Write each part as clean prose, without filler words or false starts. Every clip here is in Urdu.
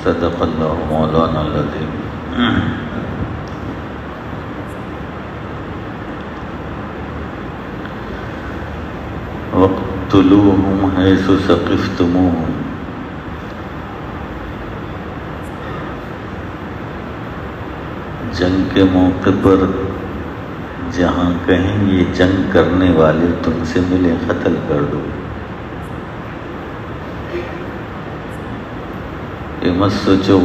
صدق اللہ مولانا العظیم۔ وَاقْتُلُوهُمْ حَيْثُ ثَقِفْتُمُوهُمْ، جنگ کے موقع پر جہاں کہیں یہ جنگ کرنے والے تم سے ملے قتل کر دو۔ یہ مت سوچو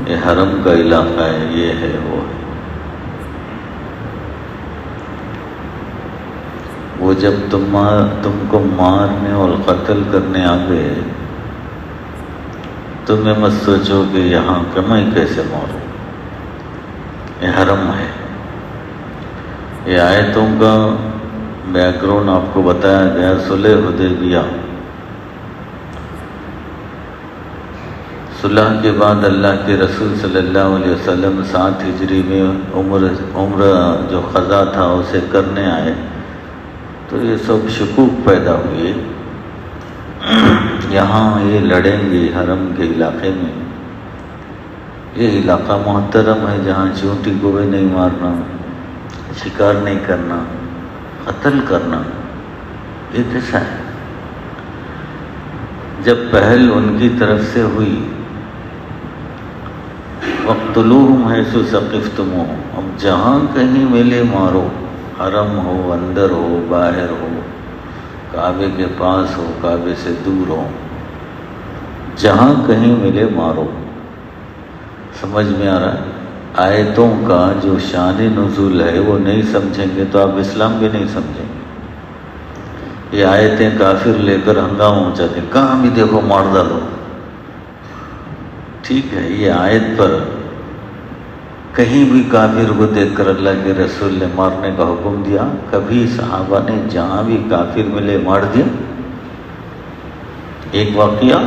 یہ حرم کا علاقہ ہے، یہ ہے وہ ہے۔ وہ جب تم کو مارنے اور قتل کرنے آ گئے، تم یہ مت سوچو کہ یہاں میں کیسے ماروں، یہ حرم ہے۔ یہ آیتوں کا بیک گراؤنڈ آپ کو بتایا گیا۔ صلح حدیبیہ، صلح کے بعد اللہ کے رسول صلی اللہ علیہ وسلم 7 ہجری میں عمرہ جو قضا تھا اسے کرنے آئے، تو یہ سب شکوک پیدا ہوئے، یہاں یہ لڑیں گے حرم کے علاقے میں، یہ علاقہ محترم ہے جہاں چونٹی کو بھی نہیں مارنا، شکار نہیں کرنا، قتل کرنا، یہ کیسا ہے؟ جب پہل ان کی طرف سے ہوئی، وَاقْتُلُوهُمْ حَيْثُ ثَقِفْتُمُوهُمْ، اب جہاں کہیں ملے مارو، حرم ہو، اندر ہو، باہر ہو، کعبے کے پاس ہو، کعبے سے دور ہو، جہاں کہیں ملے مارو۔ سمجھ میں آ رہا ہے؟ آیتوں کا جو شان نزول ہے وہ نہیں سمجھیں گے تو آپ اسلام بھی نہیں سمجھیں گے۔ یہ آیتیں کافر لے کر ہنگامہ مچاتے ہیں، کہاں بھی دیکھو مار ڈالو۔ ٹھیک ہے، یہ آیت پر کہیں بھی کافر کو دیکھ کر اللہ کے رسول نے مارنے کا حکم دیا؟ کبھی صحابہ نے جہاں بھی کافر ملے مار دیا؟ ایک واقعہ،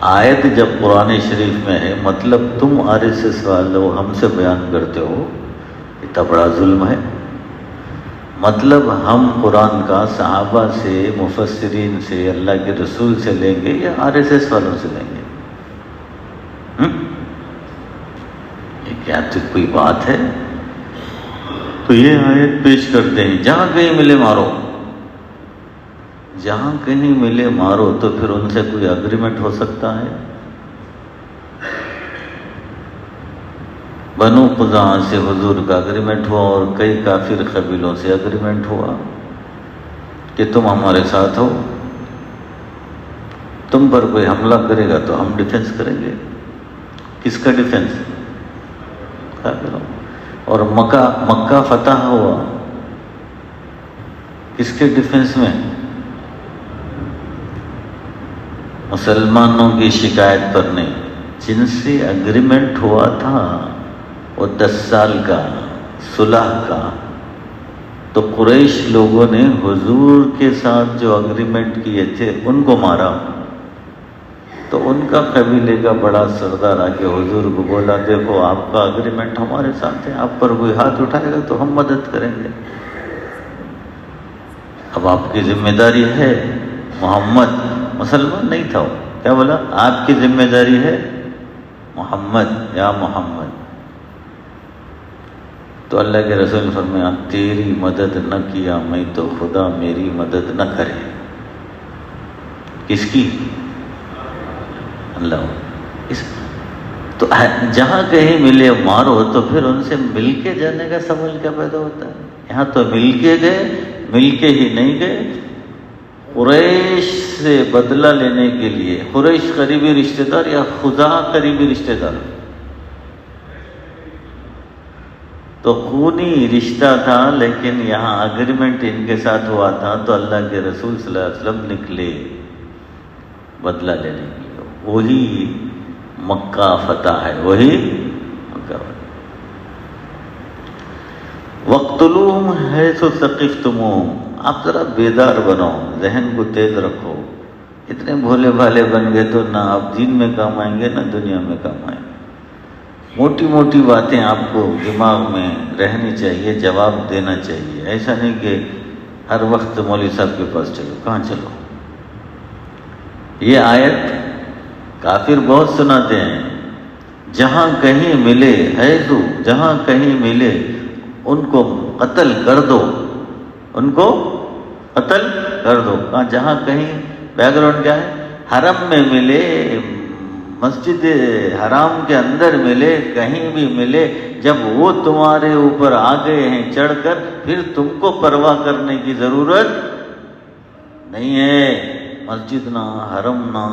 آیت جب قرآن شریف میں ہے، مطلب تم RSS والو ہم سے بیان کرتے ہو اتنا بڑا ظلم ہے؟ مطلب ہم قرآن کا صحابہ سے، مفسرین سے، اللہ کے رسول سے لیں گے یا RSS والوں سے لیں گے؟ یہ کیا تو کوئی بات ہے؟ تو یہ آیت پیش کرتے ہیں، جہاں کہیں ملے مارو، جہاں کہیں ملے مارو۔ تو پھر ان سے کوئی اگریمنٹ ہو سکتا ہے؟ بنو قزاع سے حضور کا اگریمنٹ ہوا اور کئی کافر قبیلوں سے اگریمنٹ ہوا کہ تم ہمارے ساتھ ہو، تم پر کوئی حملہ کرے گا تو ہم ڈیفنس کریں گے۔ کس کا ڈیفنس؟ کافروں۔ اور مکہ فتح ہوا، کس کے ڈیفنس میں؟ مسلمانوں کی شکایت پر نہیں، جن سے اگریمنٹ ہوا تھا وہ 10 سال کا صلح کا، تو قریش لوگوں نے حضور کے ساتھ جو اگریمنٹ کیے تھے ان کو مارا، تو ان کا قبیلے کا بڑا سردار آ کے حضور کو بولا، دیکھو آپ کا اگریمنٹ ہمارے ساتھ ہے، آپ پر کوئی ہاتھ اٹھائے گا تو ہم مدد کریں گے۔ اب آپ کی ذمہ داری ہے، محمد مسلمان نہیں تھا وہ، کیا بولا؟ آپ کی ذمہ داری ہے محمد، یا محمد۔ تو اللہ کے رسول نے فرمایا، تیری مدد نہ کیا میں تو خدا میری مدد نہ کرے۔ کس کی؟ اللہ۔ تو جہاں کہیں ملے مارو، تو پھر ان سے مل کے جانے کا سوال کیا پیدا ہوتا ہے؟ یہاں تو مل کے گئے، مل کے ہی نہیں گئے، قریش سے بدلہ لینے کے لیے۔ قریش قریبی رشتہ دار یا خزاع قریبی رشتہ دار؟ تو خونی رشتہ تھا، لیکن یہاں اگریمنٹ ان کے ساتھ ہوا تھا، تو اللہ کے رسول صلی اللہ علیہ وسلم نکلے بدلہ لینے کے لیے۔ وہی مکہ فتح ہے، وہی مکہ فتح۔ وَاقْتُلُوهُمْ حَيْثُ ثَقِفْتُمُوهُمْ، آپ ذرا بیدار بنو، ذہن کو تیز رکھو۔ اتنے بھولے بھالے بن گئے تو نہ آپ دین میں کام آئیں گے نہ دنیا میں کام آئیں گے۔ موٹی موٹی باتیں آپ کو دماغ میں رہنی چاہیے، جواب دینا چاہیے۔ ایسا نہیں کہ ہر وقت مولوی صاحب کے پاس چلو، کہاں چلو۔ یہ آیت کافر بہت سناتے ہیں، جہاں کہیں ملے حیثو، جہاں کہیں ملے ان کو قتل کر دو، ان کو قتل کر دو. کہاں جہاں کہیں، بیک گراؤنڈ کیا ہے؟ حرم میں ملے، مسجد حرام کے اندر ملے، کہیں بھی ملے، جب وہ تمہارے اوپر آ گئے ہیں چڑھ کر، پھر تم کو پرواہ کرنے کی ضرورت نہیں ہے. مسجد نہ، حرم نہ،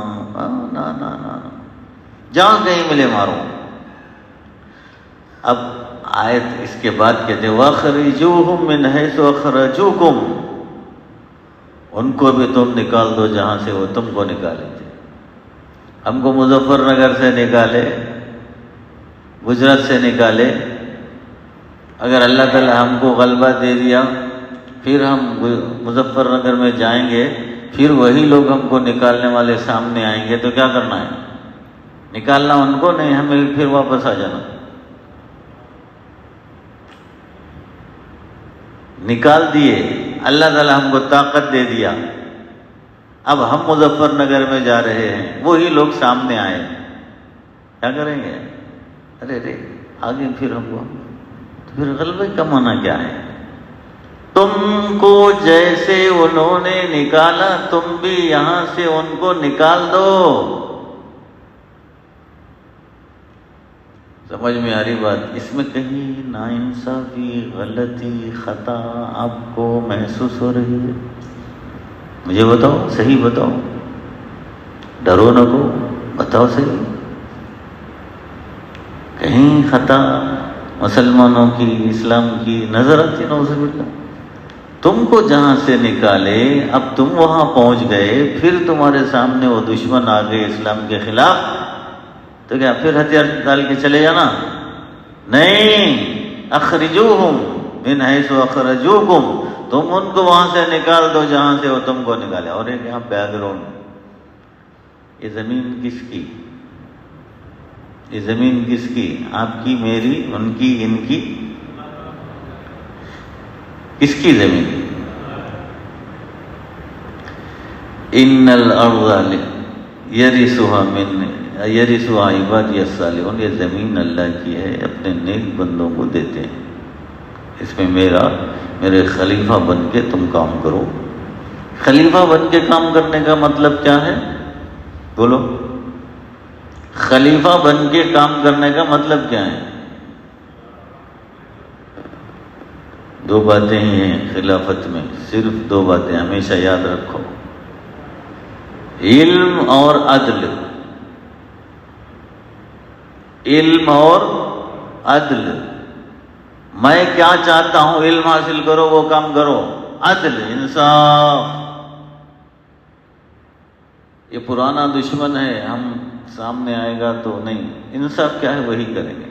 نا نا نا، جہاں کہیں ملے مارو. اب آیت اس کے بعد کہتے وَأَخْرِجُوهُم مِّنْ حَيْثُ أَخْرَجُوكُمْ، ان کو بھی تم نکال دو جہاں سے وہ تم کو نکالے تھے. ہم کو مظفر نگر سے نکالے، گجرات سے نکالے، اگر اللہ تعالی ہم کو غلبہ دے دیا، پھر ہم مظفر نگر میں جائیں گے، پھر وہی لوگ ہم کو نکالنے والے سامنے آئیں گے، تو کیا کرنا ہے؟ نکالنا ان کو نہیں، ہمیں پھر واپس آ جانا. نکال دیے، اللہ تعالیٰ ہم کو طاقت دے دیا، اب ہم مظفر نگر میں جا رہے ہیں، وہی لوگ سامنے آئے، کیا کریں گے؟ ارے رے آگے پھر ہم کو، تو پھر غلبے کا معنی کیا ہے؟ تم کو جیسے انہوں نے نکالا، تم بھی یہاں سے ان کو نکال دو. سمجھ میں آ رہی بات؟ اس میں کہیں ناانصافی، غلطی، خطا آپ کو محسوس ہو رہی ہے؟ مجھے بتاؤ، صحیح بتاؤ، ڈرو نہ کو، بتاؤ صحیح. کہیں خطا مسلمانوں کی، اسلام کی نظر آتی؟ نعوذ باللہ. تم کو جہاں سے نکالے، اب تم وہاں پہنچ گئے، پھر تمہارے سامنے وہ دشمن آ گئے اسلام کے خلاف، تو کیا پھر ہتھیار ڈال کے چلے جانا؟ نہیں. اخرجوہم من حیث اخرجوکم، تم ان کو وہاں سے نکال دو جہاں سے وہ تم کو نکالے. اور ایک یہاں بیک گراؤنڈ، یہ زمین کس کی؟ یہ زمین کس کی؟ آپ کی، میری، ان کی، ان کی؟ کس کی زمین؟ ان الارض یرثها عبادی الصالحون، یہ زمین اللہ کی ہے، اپنے نیک بندوں کو دیتے ہیں. اس میں میرے خلیفہ بن کے تم کام کرو. خلیفہ بن کے کام کرنے کا مطلب کیا ہے؟ بولو. خلیفہ بن کے کام کرنے کا مطلب کیا ہے؟ دو باتیں ہی ہیں خلافت میں، صرف دو باتیں ہمیشہ یاد رکھو، علم اور عدل. علم اور عدل. میں کیا چاہتا ہوں؟ علم حاصل کرو، وہ کام کرو. عدل، انصاف. یہ پرانا دشمن ہے، ہم سامنے آئے گا تو نہیں. انصاف کیا ہے؟ وہی کریں گے.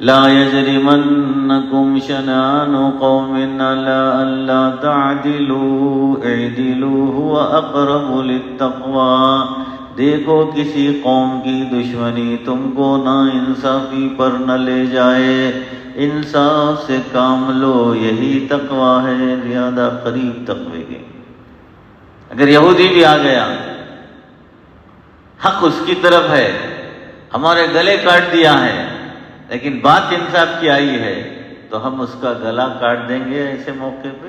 لا یجرمنکم شنآن قوم علی الا تعدلوا اعدلوا هو اقرب للتقوی. دیکھو کسی قوم کی دشمنی تم کو نا انصافی پر نہ لے جائے، انصاف سے کام لو، یہی تقوی ہے، زیادہ قریب تقوی کے. اگر یہودی بھی آ گیا، حق اس کی طرف ہے، ہمارے گلے کاٹ دیا ہے، لیکن بات انصاف کی آئی ہے، تو ہم اس کا گلا کاٹ دیں گے ایسے موقع پہ؟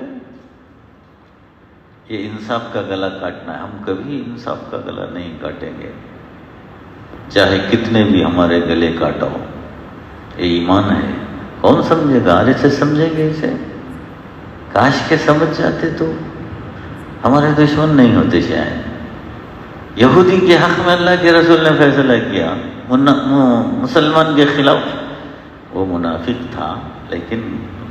یہ انصاف کا گلا کاٹنا ہے. ہم کبھی انصاف کا گلا نہیں کاٹیں گے، چاہے کتنے بھی ہمارے گلے کاٹو. یہ ایمان ہے. کون سمجھے گا؟ آج سے سمجھیں گے اسے؟ کاش کے سمجھ جاتے تو ہمارے دشمن نہیں ہوتے. شاید یہودی کے حق میں اللہ کے رسول نے فیصلہ کیا، مسلمان کے خلاف. وہ منافق تھا، لیکن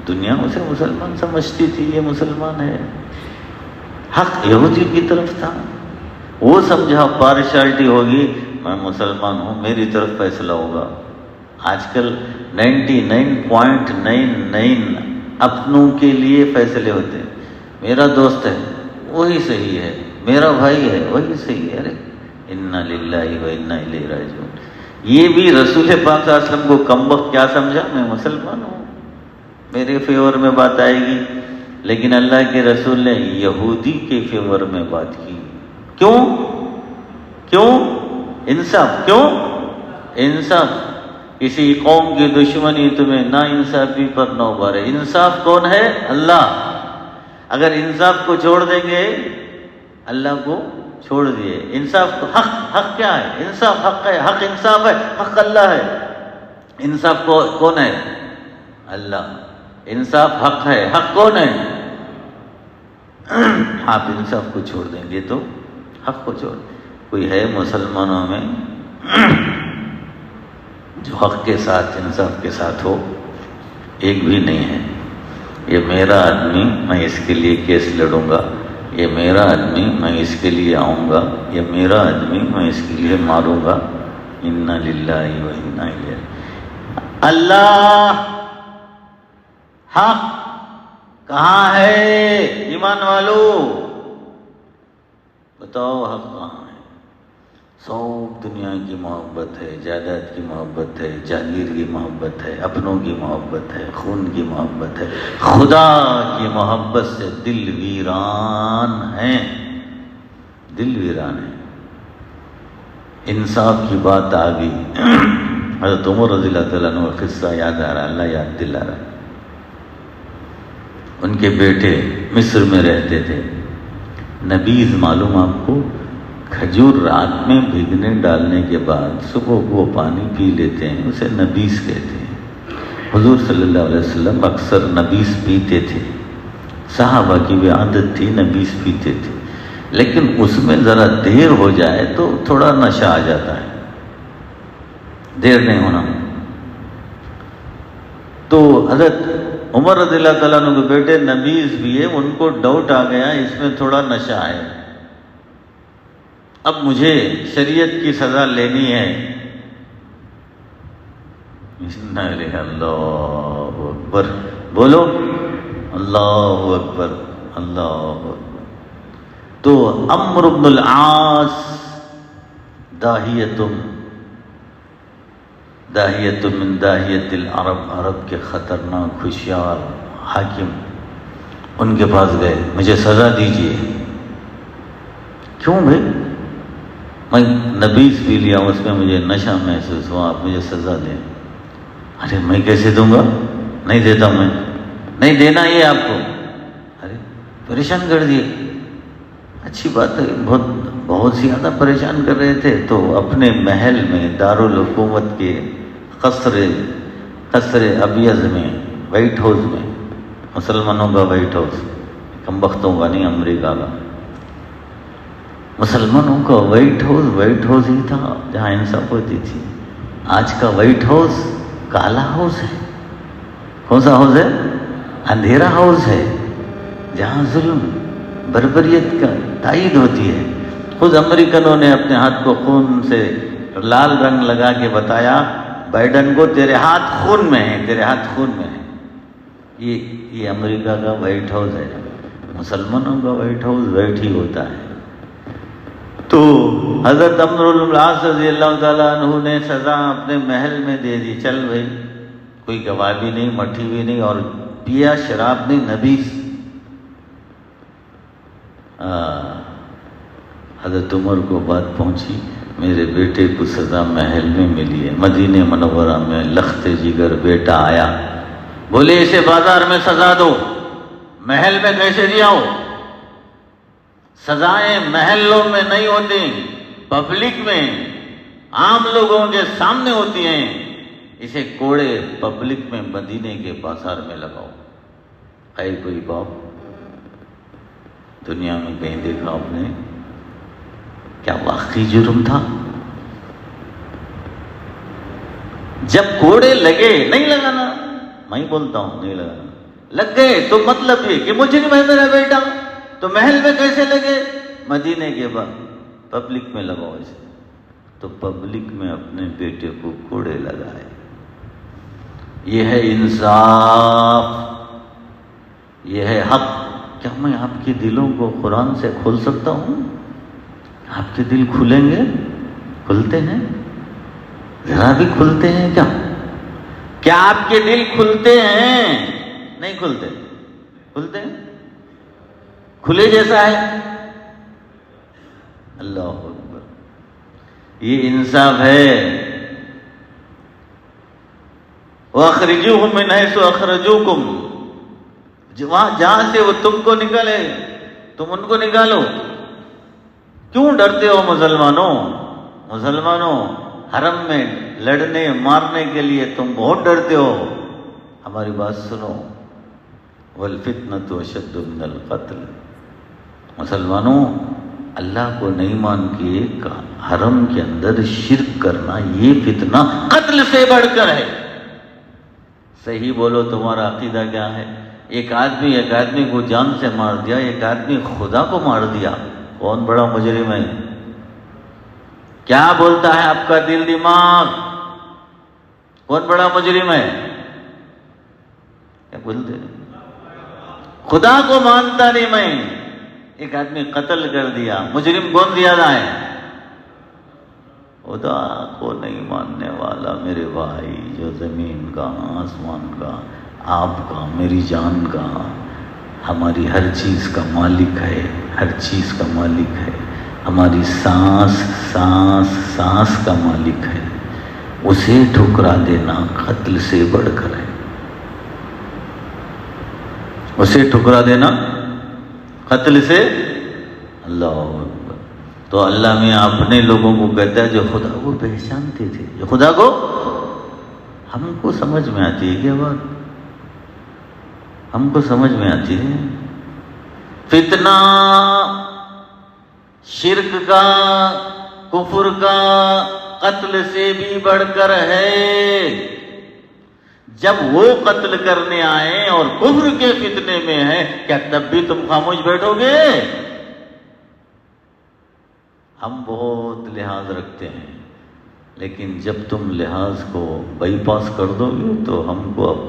دنیا اسے مسلمان سمجھتی تھی، یہ مسلمان ہے. حق یہودی کی طرف تھا. وہ سمجھا پارشالٹی ہوگی، میں مسلمان ہوں، میری طرف فیصلہ ہوگا. آج کل 99.99 اپنوں کے لیے فیصلے ہوتے ہیں. میرا دوست ہے وہی صحیح ہے، میرا بھائی ہے وہی صحیح ہے. ارے انا للہ و انا الیہ راجعون. یہ بھی رسول پاک صلی اللہ علیہ وسلم کو کمبخت کیا سمجھا؟ میں مسلمان ہوں، میرے فیور میں بات آئے گی. لیکن اللہ کے رسول نے یہودی کے فیور میں بات کی. کیوں؟ انصاف کیوں؟ انصاف کسی قوم کی دشمنی تمہیں نا انصافی پر نہ ابھارے۔ انصاف کون ہے؟ اللہ۔ اگر انصاف کو چھوڑ دیں گے، اللہ کو چھوڑ دیے، انصاف کو حق کیا ہے؟ انصاف حق ہے، حق انصاف ہے، حق اللہ ہے۔ انصاف کون ہے؟ اللہ۔ انصاف حق ہے، حق کون ہے؟ آپ انصاف کو چھوڑ دیں گے تو حق کو چھوڑ۔ کوئی ہے مسلمانوں میں جو حق کے ساتھ انصاف کے ساتھ ہو؟ ایک بھی نہیں ہے۔ یہ میرا آدمی، میں اس کے لیے کیس لڑوں گا، یہ میرا آدمی، میں اس کے لیے آؤں گا، یہ میرا آدمی، میں اس کے لیے ماروں گا۔ انا للہ و انا الیہ۔ اللہ حق کہاں ہے؟ ایمان والو بتاؤ حق کہاں ہے؟ سب دنیا کی محبت ہے، جائیداد کی محبت ہے، جاگیر کی محبت ہے، اپنوں کی محبت ہے، خون کی محبت ہے، خدا کی محبت سے دل ویران ہیں، دل ویران ہے۔ انصاف کی بات آ گئی، حضرت عمر رضی اللہ تعالیٰ عنہ کا قصہ یاد آ رہا، اللہ یاد دلا رہا ہے۔ ان کے بیٹے مصر میں رہتے تھے۔ نبیذ معلوم آپ کو؟ کھجور رات میں بھیگنے ڈالنے کے بعد صبح کو وہ پانی پی لیتے ہیں، اسے نبیذ کہتے ہیں۔ حضور صلی اللہ علیہ وسلم اکثر نبیذ پیتے تھے، صحابہ کی بھی عادت تھی، نبیذ پیتے تھے، لیکن اس میں ذرا دیر ہو جائے تو تھوڑا نشہ آ جاتا ہے، دیر نہیں ہونا۔ تو حضرت عمر رضی اللہ تعالیٰ عنہ کے بیٹے نبیذ بھی ہے، ان کو ڈاؤٹ آ گیا اس میں تھوڑا نشہ ہے، اب مجھے شریعت کی سزا لینی ہے۔ اللہ اکبر، بولو اللہ اکبر، اللہ اکبر۔ تو عمرو بن العاص داہیۃ من داہیۃ العرب، عرب کے خطرناک ہوشیار حاکم، ان کے پاس گئے، مجھے سزا دیجیے۔ کیوں بھائی؟ میں نبیذ پی لیا، اس میں مجھے نشہ محسوس ہوا، آپ مجھے سزا دیں۔ ارے میں کیسے دوں گا؟ نہیں دیتا، میں نہیں دینا یہ آپ کو۔ ارے پریشان کر دیے۔ اچھی بات ہے، بہت زیادہ پریشان کر رہے تھے، تو اپنے محل میں دارالحکومت کے قصر ابیض میں، وائٹ ہاؤس میں، مسلمانوں کا وائٹ ہاؤس، کمبختوں کا نہیں، امریکہ کا، مسلمانوں کا وائٹ ہاؤس ہی تھا جہاں انصاف ہوتی تھی۔ آج کا وائٹ ہاؤس کالا ہاؤس ہے۔ کون سا ہاؤس ہے؟ اندھیرا ہاؤس ہے، جہاں ظلم بربریت کا تائید ہوتی ہے۔ خود امریکنوں نے اپنے ہاتھ کو خون سے لال رنگ لگا کے بتایا بائیڈن کو، تیرے ہاتھ خون میں ہے، تیرے ہاتھ خون میں ہے۔ یہ امریکہ کا وائٹ ہاؤس ہے۔ مسلمانوں کا وائٹ ہاؤس وائٹ ہی ہوتا ہے۔ تو حضرت عمرو بن العاص رضی اللہ تعالیٰ عنہ نے سزا اپنے محل میں دے دی، چل بھائی، کوئی گواہ بھی نہیں، مٹھی بھی نہیں، اور پیا شراب نہیں، نبیذ۔ حضرت عمر کو بات پہنچی، میرے بیٹے کو سزا محل میں ملی ہے۔ مدینہ منورہ میں لخت جگر بیٹا آیا، بولے اسے بازار میں سزا دو، محل میں کیسے دیا ہو؟ سزائیں محلوں میں نہیں ہوتی، پبلک میں، عام لوگوں کے سامنے ہوتی ہیں۔ اسے کوڑے پبلک میں مدینے کے بازار میں لگاؤ۔ اے کوئی باپ دنیا میں کہیں دیکھا آپ نے؟ کیا واقعی جرم تھا؟ جب کوڑے لگے، نہیں لگانا، میں بولتا ہوں نہیں لگانا، لگ گئے تو مطلب یہ کہ مجرم ہے میرا بیٹا، تو محل میں کیسے لگے؟ مدینے کے بعد پبلک میں لگاؤ اسے۔ تو پبلک میں اپنے بیٹے کو کوڑے لگائے۔ یہ ہے انصاف، یہ ہے حق۔ کیا میں آپ کے دلوں کو قرآن سے کھول سکتا ہوں؟ آپ کے دل کھلیں گے؟ کھلتے ہیں؟ ذرا بھی کھلتے ہیں کیا؟ کیا آپ کے دل کھلتے ہیں؟ نہیں کھلتے۔ کھلتے ہیں؟ کھلے جیسا ہے؟ اللہ اکبر۔ یہ انصاف ہے. وَأَخْرِجُوهُم مِّنْ حَيْثُ أَخْرَجُوكُمْ، وہاں جہاں سے وہ تم کو نکالے تم ان کو نکالو. کیوں ڈرتے ہو مسلمانوں؟ مسلمانوں حرم میں لڑنے مارنے کے لیے تم بہت ڈرتے ہو. ہماری بات سنو. وَالْفِتْنَةُ أَشَدُّ مِنَ الْقَتْلِ. مسلمانوں اللہ کو نہیں مان کے حرم کے اندر شرک کرنا یہ فتنہ قتل سے بڑھ کر ہے. صحیح بولو تمہارا عقیدہ کیا ہے؟ ایک آدمی کو جان سے مار دیا، ایک آدمی خدا کو مار دیا. کون بڑا مجرم ہے؟ کیا بولتا ہے آپ کا دل دماغ؟ کون بڑا مجرم ہے؟ کیا بولتے ہیں؟ خدا کو مانتا نہیں میں، ایک آدمی قتل کر دیا. مجرم کون زیادہ ہے؟ خدا کو نہیں ماننے والا میرے بھائی، جو زمین کا آسمان کا آپ کا میری جان کا ہماری ہر چیز کا مالک ہے، ہر چیز کا مالک ہے، ہماری سانس کا مالک ہے. اسے ٹھکرا دینا قتل سے بڑھ کر ہے. اسے ٹھکرا دینا قتل سے. اللہ اکبر. تو اللہ میں اپنے لوگوں کو کہتا ہے جو خدا کو پہچانتے تھے، جو خدا کو، ہم کو سمجھ میں آتی ہے کیا بات؟ ہم کو سمجھ میں آتی ہے. فتنہ شرک کا، کفر کا، قتل سے بھی بڑھ کر ہے. جب وہ قتل کرنے آئے اور کفر کے فتنے میں ہے، کیا تب بھی تم خاموش بیٹھو گے؟ ہم بہت لحاظ رکھتے ہیں، لیکن جب تم لحاظ کو بائی پاس کر دو گے تو ہم کو اب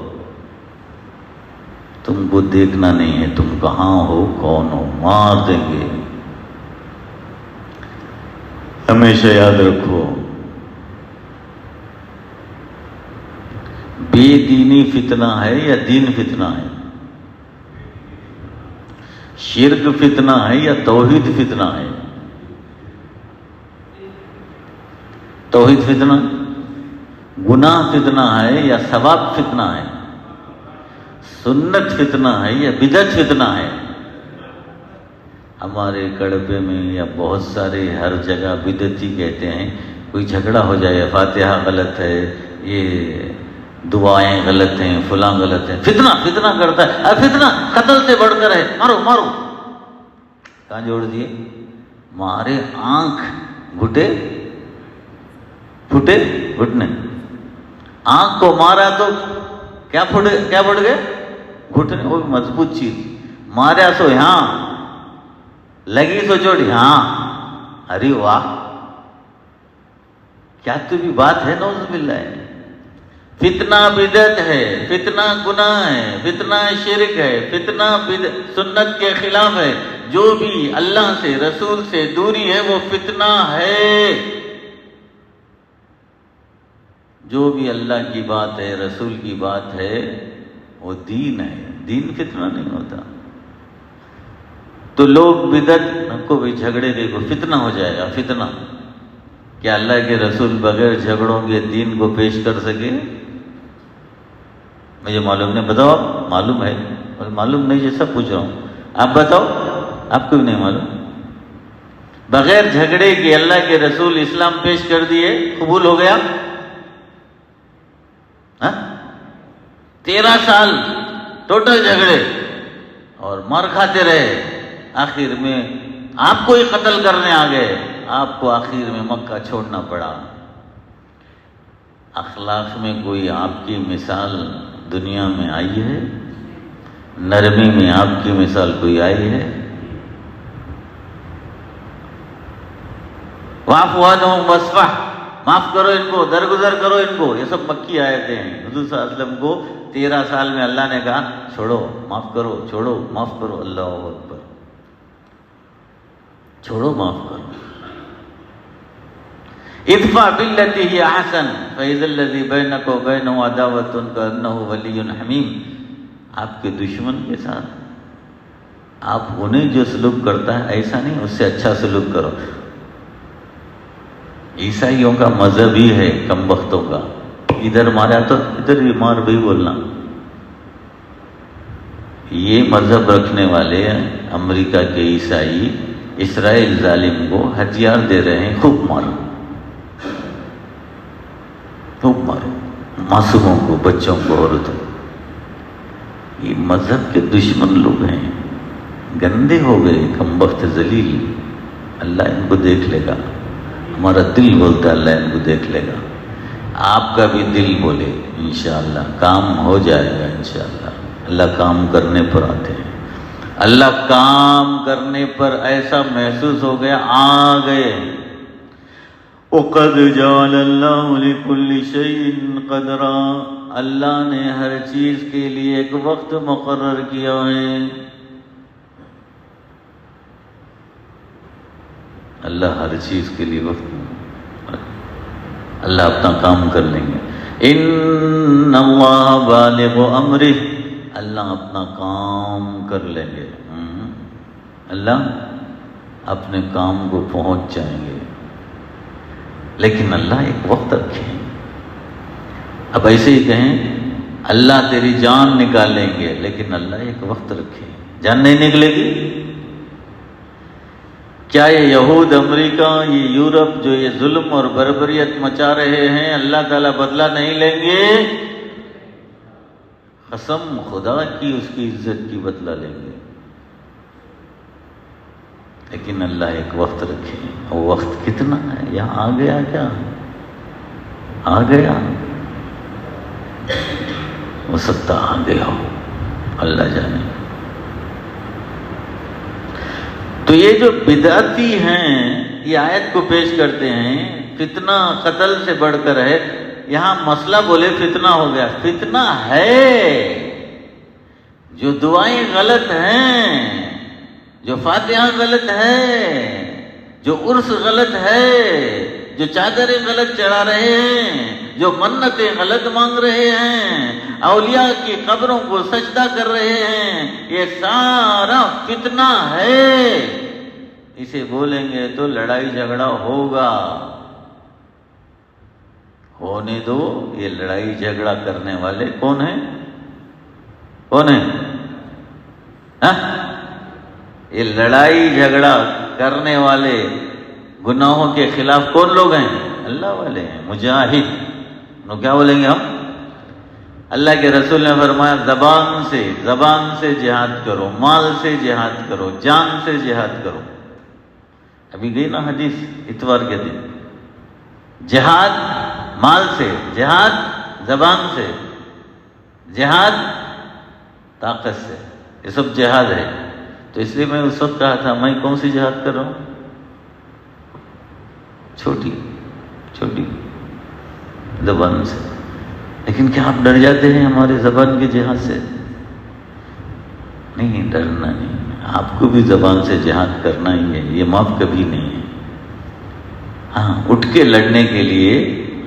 تم کو دیکھنا نہیں ہے، تم کہاں ہو، کون ہو، مار دیں گے. ہمیشہ یاد رکھو، بے دینی فتنہ ہے یا دین فتنہ ہے؟ شرک فتنہ ہے یا توحید فتنہ ہے؟ توحید فتنہ، گناہ فتنہ ہے یا ثواب فتنہ ہے؟ سنت فتنہ ہے یا بدعت فتنہ ہے؟ ہمارے کڑبے میں یا بہت سارے ہر جگہ بدعتی کہتے ہیں. کوئی جھگڑا ہو جائے، فاتحہ غلط ہے، یہ دعائیں غلط ہیں، فلاں غلط ہیں، فتنہ کرتا ہے. اب فتنہ قتل سے بڑھ کر ہے. مارو مارو. کہاں جوڑ دیے؟ مارے آنکھ گھٹے پھٹے گھٹنے. آنکھ کو مارا تو کیا پھٹ گئے؟ گھٹنے. وہ مضبوط چیز. مارا سو یہاں، لگی سو چوٹ یہاں. ارے واہ، کیا تو بھی بات ہے. نعوذ باللہ. فتنہ بدعت ہے، فتنہ گناہ ہے، فتنہ شرک ہے، فتنہ سنت کے خلاف ہے. جو بھی اللہ سے رسول سے دوری ہے وہ فتنہ ہے. جو بھی اللہ کی بات ہے، رسول کی بات ہے، وہ دین ہے. دین فتنہ نہیں ہوتا. تو لوگ بدعت کو بھی جھگڑے دے کو فتنہ ہو جائے گا. فتنہ کیا اللہ کے رسول بغیر جھگڑوں کے دین کو پیش کر سکے؟ مجھے معلوم نہیں. بتاؤ. آپ معلوم ہے؟ معلوم نہیں جیسا پوچھ رہا ہوں. آپ بتاؤ. آپ کو بھی نہیں معلوم؟ بغیر جھگڑے کے اللہ کے رسول اسلام پیش کر دیے، قبول ہو گیا. 13 سال ٹوٹل جھگڑے اور مار کھاتے رہے. آخر میں آپ کو ہی قتل کرنے آ گئے. آپ کو آخر میں مکہ چھوڑنا پڑا. اخلاق میں کوئی آپ کی مثال دنیا میں آئی ہے؟ نرمی میں آپ کی مثال کوئی آئی ہے؟ واعف عنہم واصفح، معاف کرو ان کو، درگزر کرو ان کو. یہ سب مکی آیتیں ہیں. حضور صلی اللہ علیہ وسلم کو 13 سال میں اللہ نے کہا چھوڑو، معاف کرو، چھوڑو، معاف کرو. اللہ اکبر. چھوڑو، معاف کرو. ادفع بالتي هي احسن فاذا الذي بينك وبينه عداوة كأنه ولي حميم. آپ کے دشمن کے ساتھ آپ انہیں جو سلوک کرتا ہے ایسا نہیں، اس سے اچھا سلوک کرو. عیسائیوں کا مذہب ہی ہے کم بختوں کا. ادھر مارا تو ادھر بھی مار بھی بولنا. یہ مذہب رکھنے والے امریکہ کے عیسائی اسرائیل ظالم کو ہتھیار دے رہے ہیں، خوب مارو خوب مارو، معصوموں کو، بچوں کو، عورتوں کو. یہ مذہب کے دشمن لوگ ہیں، گندے ہو گئے، کم بخت ذلیل. اللہ ان کو دیکھ لے گا. ہمارا دل بولتا ہے اللہ ان کو دیکھ لے گا. آپ کا بھی دل بولے انشاءاللہ کام ہو جائے گا انشاءاللہ. اللہ کام کرنے پر آتے ہیں. اللہ کام کرنے پر ایسا محسوس ہو گیا آ گئے. وَقَدْ جَعَلَ اللَّهُ لِكُلِّ شَيْءٍ قَدْرًا، اللہ نے ہر چیز کے لیے ایک وقت مقرر کیا ہے. اللہ ہر چیز کے لیے وقت، اللہ اپنا کام کر لیں گے. ان اللہ بالغ امرہ، اللہ اپنا کام کر لیں گے. اللہ اپنے کام کو پہنچ جائیں گے. لیکن اللہ ایک وقت رکھے. اب ایسے ہی کہیں اللہ تیری جان نکالیں گے، لیکن اللہ ایک وقت رکھے. جان نہیں نکلے گی. کیا یہ یہود امریکہ، یہ یورپ جو یہ ظلم اور بربریت مچا رہے ہیں، اللہ تعالیٰ بدلہ نہیں لیں گے؟ قسم خدا کی اس کی عزت کی بدلہ لیں گے. لیکن اللہ ایک وقت رکھے. وہ وقت کتنا ہے؟ یہاں آ گیا کیا؟ آ گیا ہو سکتا آ گیا ہو، اللہ جانے. تو یہ جو بدعتی ہیں یہ آیت کو پیش کرتے ہیں فتنہ قتل سے بڑھ کر ہے. یہاں مسئلہ بولے فتنہ ہو گیا. فتنہ ہے جو دعائیں غلط ہیں، جو فاتحہ غلط ہے، جو عرس غلط ہے، جو چادریں غلط چڑھا رہے ہیں، جو منتیں غلط مانگ رہے ہیں، اولیاء کی قبروں کو سجدہ کر رہے ہیں، یہ سارا فتنہ ہے. اسے بولیں گے تو لڑائی جھگڑا ہوگا. ہونے دو. یہ لڑائی جھگڑا کرنے والے کون ہیں؟ کون ہیں؟ یہ لڑائی جھگڑا کرنے والے گناہوں کے خلاف کون لوگ ہیں؟ اللہ والے ہیں، مجاہد. نو کیا بولیں گے ہم؟ اللہ کے رسول نے فرمایا زبان سے جہاد کرو، مال سے جہاد کرو، جان سے جہاد کرو. ابھی گئی نا حدیث اتوار کے دن. جہاد مال سے، جہاد زبان سے، جہاد طاقت سے، یہ سب جہاد ہے. تو اس لیے میں اس وقت کہا تھا میں کون سی جہاد کر رہا ہوں؟ چھوٹی زبان سے. لیکن کیا آپ ڈر جاتے ہیں ہمارے زبان کے جہاد سے؟ نہیں، ڈرنا نہیں. آپ کو بھی زبان سے جہاد کرنا ہی ہے، یہ معاف کبھی نہیں ہے. ہاں، اٹھ کے لڑنے کے لیے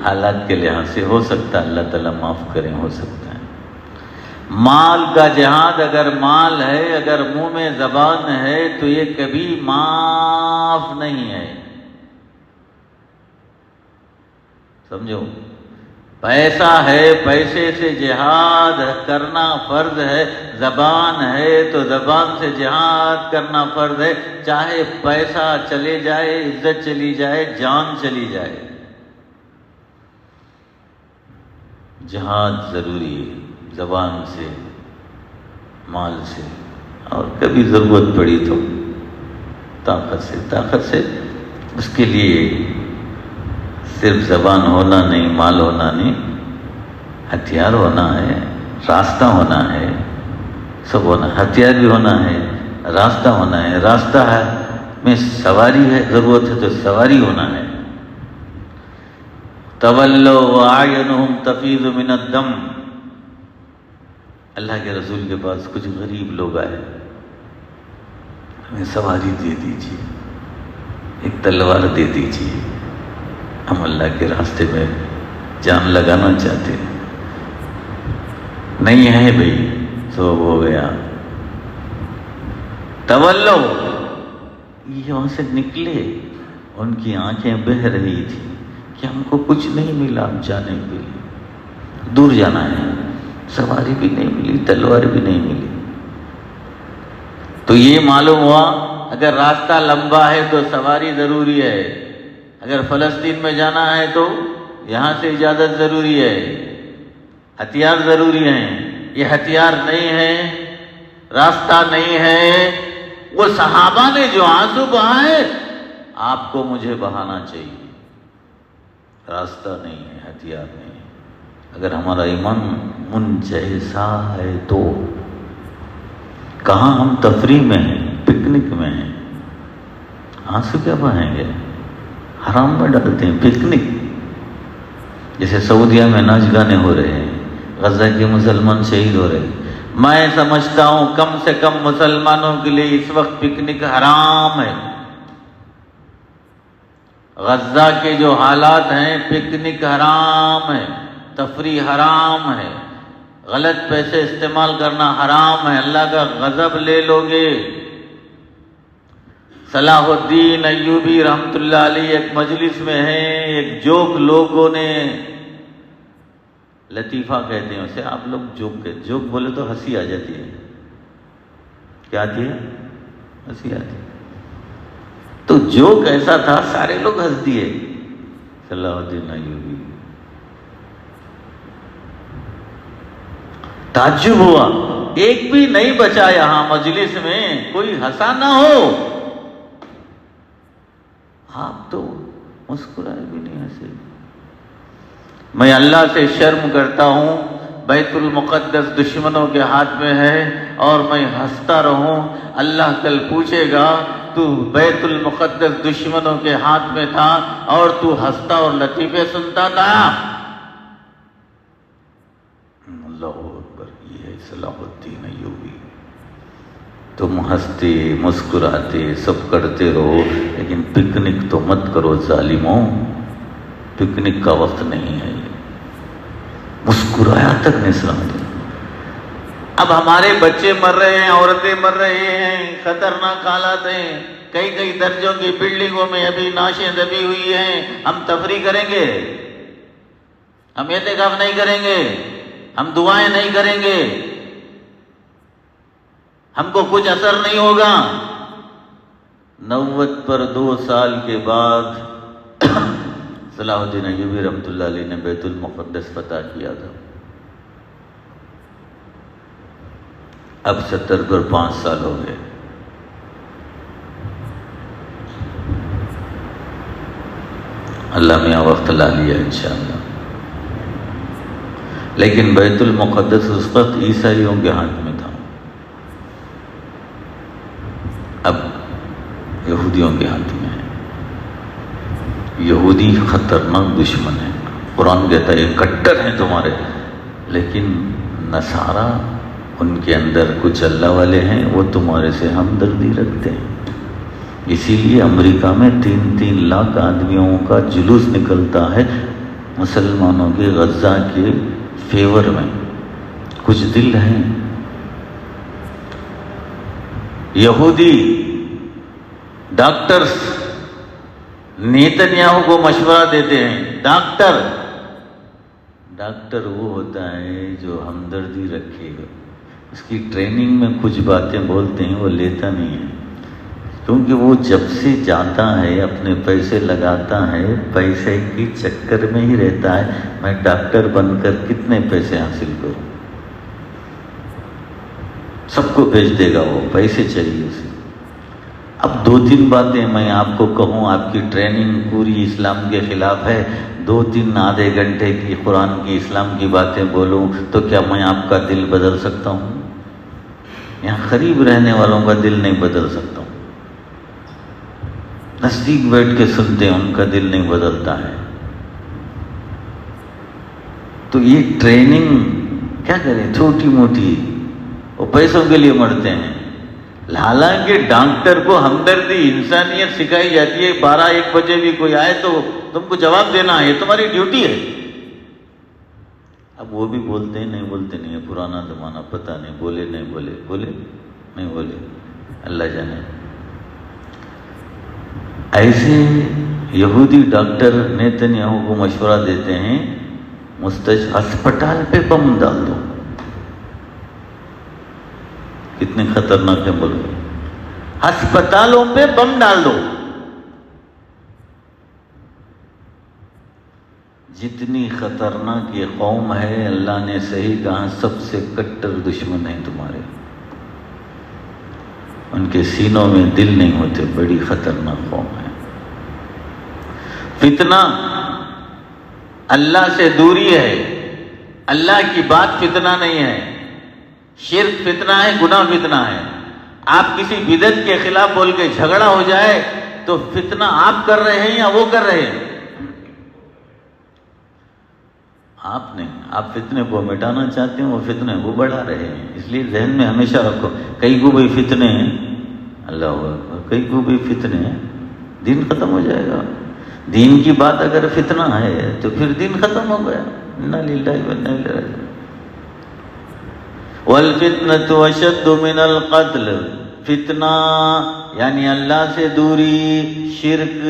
حالات کے لحاظ سے ہو سکتا ہے اللہ تعالیٰ معاف کریں، ہو سکتا ہے. مال کا جہاد، اگر مال ہے، اگر منہ میں زبان ہے تو یہ کبھی معاف نہیں ہے. سمجھو، پیسہ ہے، پیسے سے جہاد کرنا فرض ہے. زبان ہے تو زبان سے جہاد کرنا فرض ہے، چاہے پیسہ چلے جائے، عزت چلی جائے، جان چلی جائے. جہاد ضروری ہے، زبان سے، مال سے، اور کبھی ضرورت پڑی تو طاقت سے. اس کے لیے صرف زبان ہونا نہیں، مال ہونا نہیں، ہتھیار ہونا ہے، راستہ ہونا ہے، سب ہونا. ہتھیار بھی ہونا ہے، راستہ ہونا ہے. راستہ ہے میں سواری ہے، ضرورت ہے تو سواری ہونا ہے. تولوا واعینہم تفیض من الدم. اللہ کے رسول کے پاس کچھ غریب لوگ آئے، ہمیں سواری دے دیجیے، ایک تلوار دے دیجیے، ہم اللہ کے راستے میں جان لگانا چاہتے ہیں. نہیں ہے بھائی، سب ہو گیا. تولو، یہ وہاں سے نکلے، ان کی آنکھیں بہہ رہی تھی. کہ ہم کو کچھ نہیں ملا اب جانے کے لیے، دور جانا ہے، سواری بھی نہیں ملی، تلوار بھی نہیں ملی۔ تو یہ معلوم ہوا اگر راستہ لمبا ہے تو سواری ضروری ہے، اگر فلسطین میں جانا ہے تو یہاں سے اجازت ضروری ہے، ہتھیار ضروری ہیں۔ یہ ہتھیار نہیں ہے، راستہ نہیں ہے، وہ صحابہ نے جو آنسو بہائے آپ کو مجھے بہانا چاہیے۔ راستہ نہیں ہے، ہتھیار نہیں ہے۔ اگر ہمارا ایمان من جیسا ہے تو کہاں ہم تفریح میں ہیں، پکنک میں ہیں، آنسو کیا بہائیں گے؟ حرام میں ڈالتے ہیں پکنک۔ جیسے سعودیہ میں ناچ گانے ہو رہے ہیں، غزہ کے مسلمان شہید ہو رہے ہیں۔ میں سمجھتا ہوں کم سے کم مسلمانوں کے لیے اس وقت پکنک حرام ہے۔ غزہ کے جو حالات ہیں، پکنک حرام ہے، تفریح حرام ہے، غلط پیسے استعمال کرنا حرام ہے، اللہ کا غضب لے لو گے۔ صلاح الدین ایوبی رحمۃ اللہ علیہ ایک مجلس میں ہیں، ایک جوک لوگوں نے، لطیفہ کہتے ہیں اسے آپ لوگ، جوک بولے تو ہنسی آ جاتی ہے، کیا آتی ہے؟ ہنسی آتی ہے۔ تو جوک ایسا تھا سارے لوگ ہنس دیے۔ صلاح الدین ایوبی تعجب ہوا، ایک بھی نہیں بچا یہاں مجلس میں کوئی ہنسا نہ ہو، آپ تو مسکرائے بھی نہیں، ہنسے۔ میں اللہ سے شرم کرتا ہوں، بیت المقدس دشمنوں کے ہاتھ میں ہے اور میں ہنستا رہوں۔ اللہ کل پوچھے گا تو بیت المقدس دشمنوں کے ہاتھ میں تھا اور تو ہنستا اور لطیفے سنتا تھا۔ اللہ اکبر، یہ ہے صلاح الدین ایوبی۔ تم ہنستے مسکراتے سب کرتے رہو، لیکن پکنک تو مت کرو ظالموں، پکنک کا وقت نہیں ہے۔ مسکرایا تک نہیں سمجھے۔ اب ہمارے بچے مر رہے ہیں، عورتیں مر رہے ہیں، خطرناک حالات ہیں، کئی درجوں کی بلڈنگوں میں ابھی نعشیں دبی ہوئی ہیں، ہم تفریح کریں گے؟ ہم اعتکاف نہیں کریں گے؟ ہم دعائیں نہیں کریں گے؟ ہم کو کچھ اثر نہیں ہوگا؟ 90 پر 2 سال کے بعد صلاح الدین ایوبی رحمۃ اللہ علیہ نے بیت المقدس فتح کیا تھا۔ اب 70 پر 5 سال ہو گئے۔ اللہ میاں وقت لا لیا انشاءاللہ۔ لیکن بیت المقدس اس وقت عیسائیوں کے ہاتھ میں تھا، اب یہودیوں کے ہاتھ میں ہے۔ یہودی خطرناک دشمن ہے، قرآن کہتا ہے یہ کٹر ہیں تمہارے، لیکن نصارہ ان کے اندر کچھ اللہ والے ہیں، وہ تمہارے سے ہمدردی رکھتے ہیں۔ اسی لیے امریکہ میں 3 لاکھ آدمیوں کا جلوس نکلتا ہے مسلمانوں کے غزہ کے فیور میں۔ کچھ دل ہیں۔ یہودی ڈاکٹرز نیتنیاہو کو مشورہ دیتے ہیں، ڈاکٹر وہ ہوتا ہے جو ہمدردی رکھے گا، اس کی ٹریننگ میں کچھ باتیں بولتے ہیں وہ لیتا نہیں ہے، کیونکہ وہ جب سے جاتا ہے اپنے پیسے لگاتا ہے، پیسے کی چکر میں ہی رہتا ہے، میں ڈاکٹر بن کر کتنے پیسے حاصل کروں، سب کو بھیج دے گا، وہ پیسے چاہیے اسے۔ اب 2-3 باتیں میں آپ کو کہوں، آپ کی ٹریننگ پوری اسلام کے خلاف ہے، 2-3 آدھے گھنٹے کی قرآن کی اسلام کی باتیں بولوں تو کیا میں آپ کا دل بدل سکتا ہوں؟ یہاں قریب رہنے والوں کا دل نہیں بدل سکتا ہوں، نزدیک بیٹھ کے سنتے ہیں ان کا دل نہیں بدلتا ہے۔ تو یہ ٹریننگ کیا کریں، چھوٹی موٹی، وہ پیسوں کے لیے مرتے ہیں۔ حالانکہ ڈاکٹر کو ہمدردی انسانیت سکھائی جاتی ہے، 12-1 بجے بھی کوئی آئے تو تم کو جواب دینا ہے، یہ تمہاری ڈیوٹی ہے۔ اب وہ بھی بولتے ہیں نہیں بولتے نہیں، پرانا زمانہ پتہ نہیں، بولے نہیں بولے، اللہ جانے۔ ایسے یہودی ڈاکٹر نیتنیاہو کو مشورہ دیتے ہیں ہسپتال پہ بم ڈال دو. کتنے خطرناک ہے بولو. ہسپتالوں پہ بم ڈال دو. جتنی خطرناک یہ قوم ہے، اللہ نے صحیح کہا، سب سے کٹر دشمن ہیں تمہارے. ان کے سینوں میں دل نہیں ہوتے. بڑی خطرناک قوم ہے. فتنہ اللہ سے دوری ہے، اللہ کی بات فتنہ نہیں ہے. شرک فتنہ ہے، گناہ فتنہ ہے. آپ کسی بدعت کے خلاف بول کے جھگڑا ہو جائے تو فتنہ آپ کر رہے ہیں یا وہ کر رہے ہیں؟ آپ نہیں. آپ فتنے کو مٹانا چاہتے ہیں، وہ فتنے کو بڑھا رہے ہیں. اس لیے ذہن میں ہمیشہ رکھو، کئی کو بھی فتنے ہیں، اللہ اکبر، کئی کو بھی فتنے ہیں، دین ختم ہو جائے گا. دین کی بات اگر فتنہ ہے تو پھر دین ختم ہو گیا. انا للہ و انا الیہ راجعون. والفتنة اشد من القتل. فتنہ یعنی اللہ سے دوری، شرک،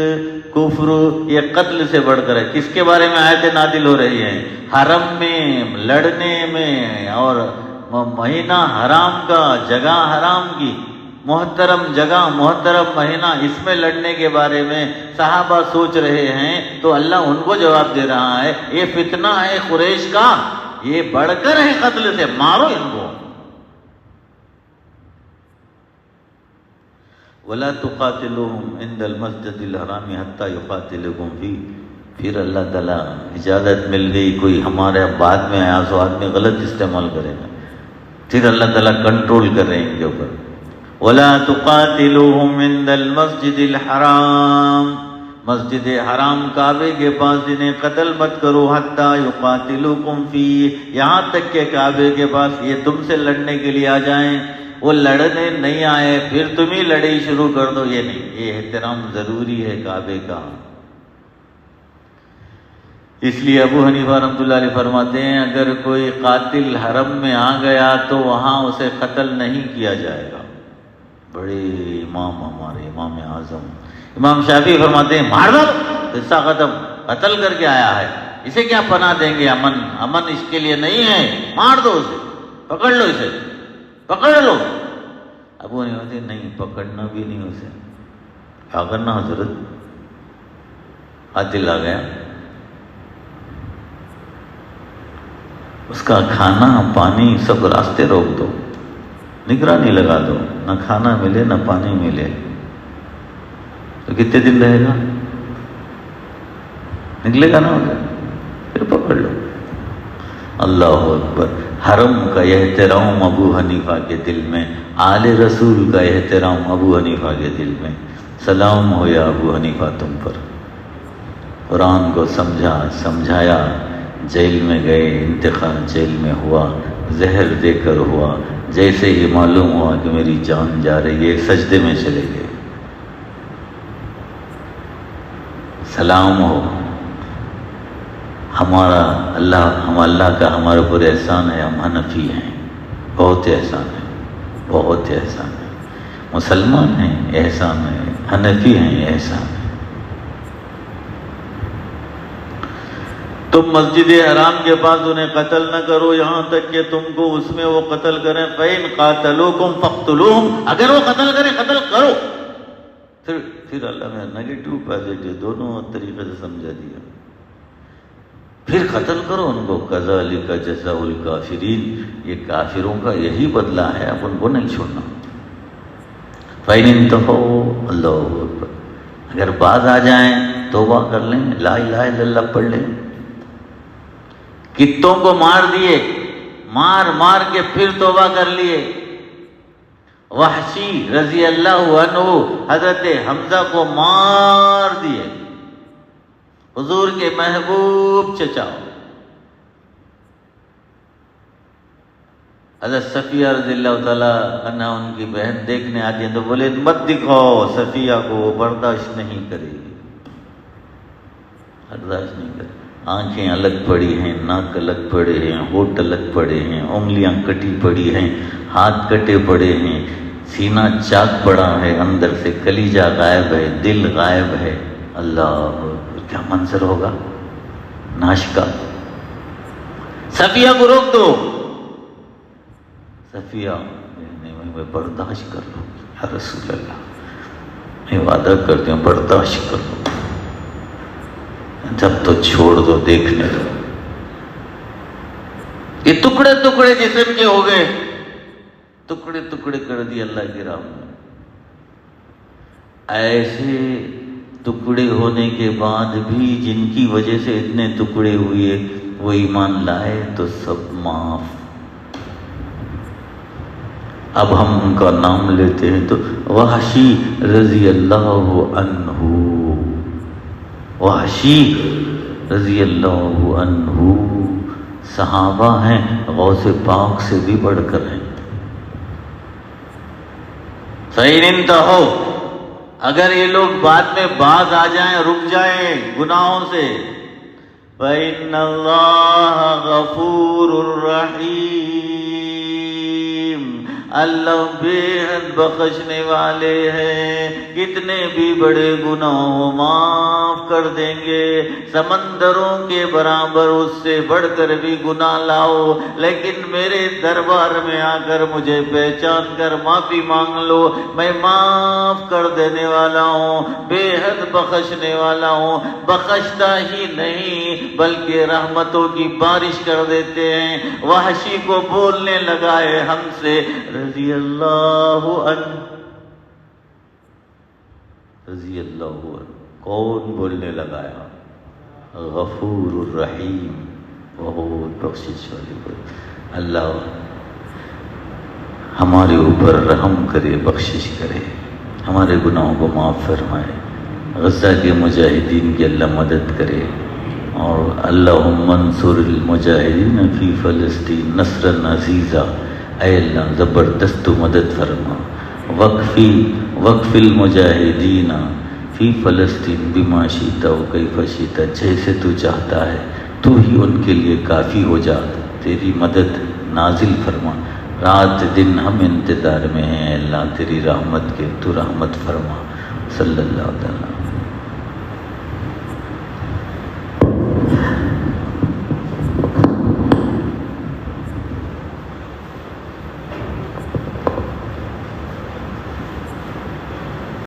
کفر، یہ قتل سے بڑھ کر ہے. کس کے بارے میں آیتیں نازل ہو رہی ہیں؟ حرم میں لڑنے میں، اور مہینہ حرام کا، جگہ حرام کی، محترم جگہ، محترم مہینہ، اس میں لڑنے کے بارے میں صحابہ سوچ رہے ہیں تو اللہ ان کو جواب دے رہا ہے یہ فتنہ ہے قریش کا، یہ بڑھ کر ہے قتل سے، مارو ان کو. وَلَا تُقَاتِلُوهُمْ عِنْدَ الْمَسْجِدِ الْحَرَامِ حَتَّى يُقَاتِلُوكُمْ فِيهِ. پھر اللہ تعالیٰ اجازت مل گئی، کوئی ہمارے بعد میں آیا سو آدمی غلط استعمال کرے گا، پھر اللہ تعالیٰ کنٹرول کر رہے ہیں ان کے اوپر. وَلَا تُقَاتِلُوهُمْ عِنْدَ الْمَسْجِدِ الْحَرَامِ. مسجد حرام کعبے کے پاس انہیں قتل مت کرو. حتیٰ یقاتلوکم فیہ، یہاں تک کہ کعبے کے پاس یہ تم سے لڑنے کے لیے آ جائیں. وہ لڑنے نہیں آئے پھر تم ہی لڑائی شروع کر دو، یہ نہیں. یہ احترام ضروری ہے کعبے کا. اس لیے ابو حنیفہ رحمۃ اللہ علیہ فرماتے ہیں اگر کوئی قاتل حرم میں آ گیا تو وہاں اسے قتل نہیں کیا جائے گا. بڑے امام ہمارے امام اعظم امام شافعی فرماتے ہیں مار دو، قصہ ختم، قتل کر کے آیا ہے، اسے کیا پناہ دیں گے؟ امن اس کے لیے نہیں ہے، مار دو اسے، پکڑ لو اسے، پکڑ لو. ابو نہیں نہیں پکڑنا بھی نہیں اسے. کیا کرنا حضرت؟ قاتل آ گیا، اس کا کھانا پانی سب راستے روک دو، نگرانی لگا دو، نہ کھانا ملے نہ پانی ملے تو کتنے دن رہے گا؟ نکلے گا نا ادھر، پھر پکڑ لو. اللہ اکبر. حرم کا احترام ابو حنیفہ کے دل میں، آل رسول کا احترام ابو حنیفہ کے دل میں. سلام ہو یا ابو حنیفہ تم پر. قرآن کو سمجھایا، جیل میں گئے، انتقال جیل میں ہوا، زہر دے کر ہوا. جیسے ہی معلوم ہوا کہ میری جان جا رہی ہے سجدے میں چلے گئے. سلام ہو. ہمارا اللہ کا ہمارے اوپر احسان ہے. ہم حنفی ہیں، بہت احسان ہے، بہت احسان ہے. مسلمان ہیں احسان ہے، حنفی ہیں احسان ہے. تم مسجد حرام کے پاس انہیں قتل نہ کرو یہاں تک کہ تم کو اس میں وہ قتل کریں. فَإِنْ قَاتَلُوكُمْ فَاقْتُلُوهُمْ. اگر وہ قتل کریں قتل کرو. پھر اللہ نے نیگیٹو پازیٹو دونوں طریقے سے سمجھا دیا. پھر قتل کرو ان کو. کذالک جزاء الکافرین. یہ کافروں کا یہی بدلہ ہے، اب ان کو نہیں چھوڑنا. فَإِنِ انْتَهُوا. اللہ اکبر. اگر باز آ جائیں توبہ کر لیں، لا الہ الا اللہ پڑھ لیں. کتوں کو مار دیے، مار کے پھر توبہ کر لیے. وحشی رضی اللہ عنہ حضرت حمزہ کو مار دیے، حضور کے محبوب چچا. حضرت صفیہ رضی اللہ تعالیٰ عنہ ان کی بہن دیکھنے آتی ہیں تو بولے مت دکھاؤ صفیہ کو، وہ برداشت نہیں کرے گی، برداشت نہیں کرے گی. آنکھیں الگ پڑی ہیں، ناک الگ پڑے ہیں، ہونٹ الگ پڑے ہیں، انگلیاں کٹی پڑی ہیں، ہاتھ کٹے پڑے ہیں، سینہ چاک پڑا ہے، اندر سے کلیجہ غائب ہے، دل غائب ہے. اللہ کیا منظر ہوگا ناش کا. صفیہ کو روک دو. صفیہ نہیں میں برداشت کر لوں یا رسول اللہ, میں وعدہ کرتی ہوں برداشت کر لوں, جب تو چھوڑ دو دیکھنے دو. یہ ٹکڑے ٹکڑے جسم کے ہو گئے, ٹکڑے ٹکڑے کر دی اللہ کی راہ میں. ایسے ٹکڑے ہونے کے بعد بھی جن کی وجہ سے اتنے ٹکڑے ہوئے وہ ایمان لائے تو سب معاف. اب ہم ان کا نام لیتے ہیں تو وحشی رضی اللہ عنہ, وحشی رضی اللہ عنہ صحابہ ہیں, غوث پاک سے بھی بڑھ کر ہیں. فَإِنِ انْتَهَوْا, اگر یہ لوگ بعد میں باز آ جائیں, رک جائیں گناہوں سے, فَإِنَّ اللَّهَ غَفُورٌ رَحِيمٌ, اللہ بے حد بخشنے والے ہیں, کتنے بھی بڑے گناہوں معاف کر دیں گے. سمندروں کے برابر اس سے بڑھ کر بھی گناہ لاؤ, لیکن میرے دربار میں آ کر مجھے پہچان کر معافی مانگ لو, میں معاف کر دینے والا ہوں, بے حد بخشنے والا ہوں. بخشتا ہی نہیں بلکہ رحمتوں کی بارش کر دیتے ہیں. وحشی کو بولنے لگائے ہم سے رضی اللہ عنہ, رضی اللہ عنہ. کون بولنے لگایا؟ غفور الرحیم, بہت بخشش والی. اللہ ہمارے اوپر رحم کرے, بخشش کرے, ہمارے گناہوں کو معاف فرمائے. غزہ کے مجاہدین کی اللہ مدد کرے, اور اللہم انصر المجاہدین فی فلسطین نصرا عزیزا. اے اللہ زبردست مدد فرما. وقف المجاہدین فی فلسطین بما شئت و کیف شئت, جیسے تو چاہتا ہے تو ہی ان کے لیے کافی ہو جا, تیری مدد نازل فرما. رات دن ہم انتظار میں ہیں اللہ تیری رحمت کے, تو رحمت فرما. صلی اللہ علیہ وسلم.